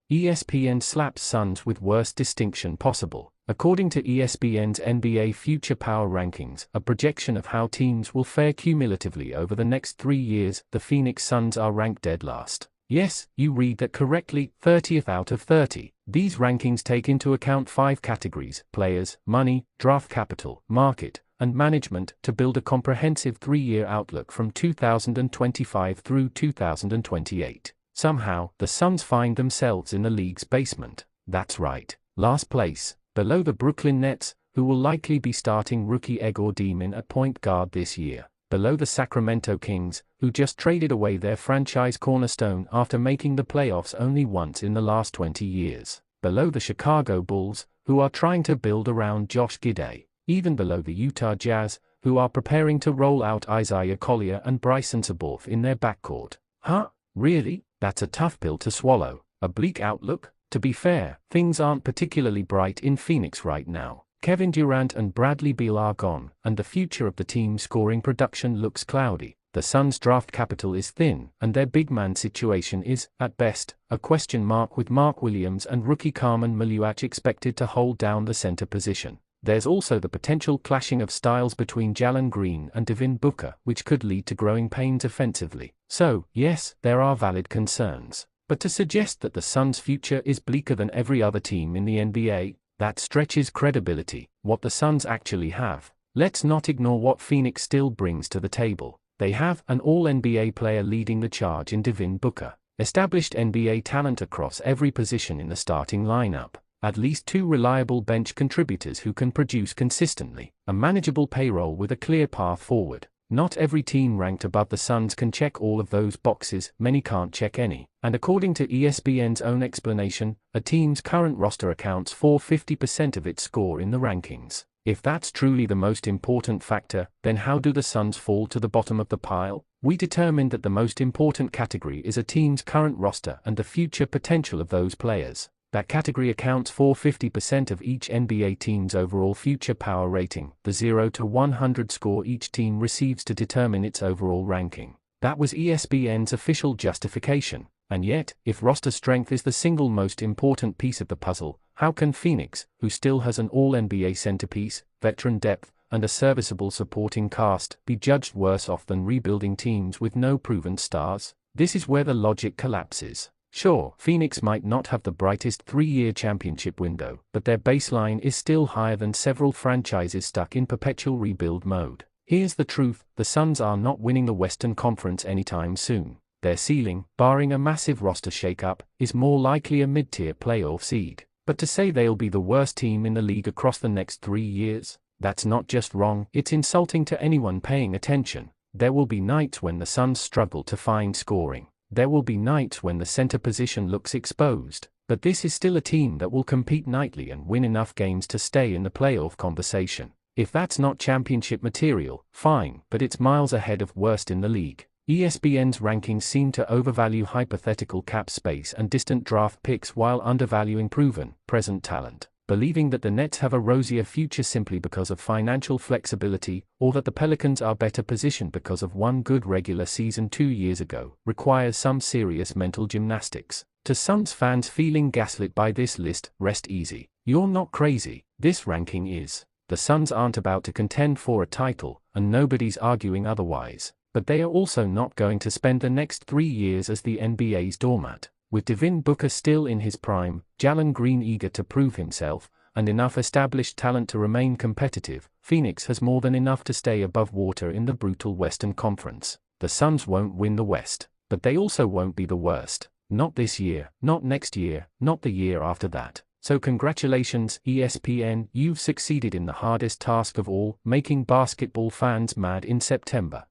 ESPN slaps Suns with worst distinction possible. According to ESPN's NBA Future Power Rankings, a projection of how teams will fare cumulatively over the next 3 years, the Phoenix Suns are ranked dead last. Yes, you read that correctly, 30th out of 30. These rankings take into account 5 categories: players, money, draft capital, market, and management, to build a comprehensive 3-year outlook from 2025 through 2028. Somehow, the Suns find themselves in the league's basement. That's right, last place, below the Brooklyn Nets, who will likely be starting rookie Egor Demon at point guard this year. Below the Sacramento Kings, who just traded away their franchise cornerstone after making the playoffs only once in the last 20 years. Below the Chicago Bulls, who are trying to build around Josh Giddey. Even below the Utah Jazz, who are preparing to roll out Isaiah Collier and Bryson Saborf in their backcourt. Huh? Really? That's a tough pill to swallow. A bleak outlook? To be fair, things aren't particularly bright in Phoenix right now. Kevin Durant and Bradley Beal are gone, and the future of the team's scoring production looks cloudy. The Suns' draft capital is thin, and their big man situation is, at best, a question mark, with Mark Williams and rookie Carmen Maluach expected to hold down the center position. There's also the potential clashing of styles between Jalen Green and Devin Booker, which could lead to growing pains offensively. So, yes, there are valid concerns. But to suggest that the Suns' future is bleaker than every other team in the NBA, that stretches credibility. What the Suns actually have. Let's not ignore what Phoenix still brings to the table. They have an all-NBA player leading the charge in Devin Booker. Established NBA talent across every position in the starting lineup. At least 2 reliable bench contributors who can produce consistently. A manageable payroll with a clear path forward. Not every team ranked above the Suns can check all of those boxes, many can't check any. And according to ESPN's own explanation, a team's current roster accounts for 50% of its score in the rankings. If that's truly the most important factor, then how do the Suns fall to the bottom of the pile? We determined that the most important category is a team's current roster and the future potential of those players. That category accounts for 50% of each NBA team's overall future power rating, the 0 to 100 score each team receives to determine its overall ranking. That was ESPN's official justification. And yet, if roster strength is the single most important piece of the puzzle, how can Phoenix, who still has an all-NBA centerpiece, veteran depth, and a serviceable supporting cast, be judged worse off than rebuilding teams with no proven stars? This is where the logic collapses. Sure, Phoenix might not have the brightest 3-year championship window, but their baseline is still higher than several franchises stuck in perpetual rebuild mode. Here's the truth, the Suns are not winning the Western Conference anytime soon. Their ceiling, barring a massive roster shakeup, is more likely a mid-tier playoff seed. But to say they'll be the worst team in the league across the next 3 years? That's not just wrong, it's insulting to anyone paying attention. There will be nights when the Suns struggle to find scoring. There will be nights when the center position looks exposed. But this is still a team that will compete nightly and win enough games to stay in the playoff conversation. If that's not championship material, fine, but it's miles ahead of worst in the league. ESPN's rankings seem to overvalue hypothetical cap space and distant draft picks while undervaluing proven, present talent. Believing that the Nets have a rosier future simply because of financial flexibility, or that the Pelicans are better positioned because of one good regular season 2 years ago, requires some serious mental gymnastics. To Suns fans feeling gaslit by this list, rest easy. You're not crazy, this ranking is. The Suns aren't about to contend for a title, and nobody's arguing otherwise. But they are also not going to spend the next 3 years as the NBA's doormat. With Devin Booker still in his prime, Jalen Green eager to prove himself, and enough established talent to remain competitive, Phoenix has more than enough to stay above water in the brutal Western Conference. The Suns won't win the West, but they also won't be the worst. Not this year, not next year, not the year after that. So congratulations, ESPN, you've succeeded in the hardest task of all, making basketball fans mad in September.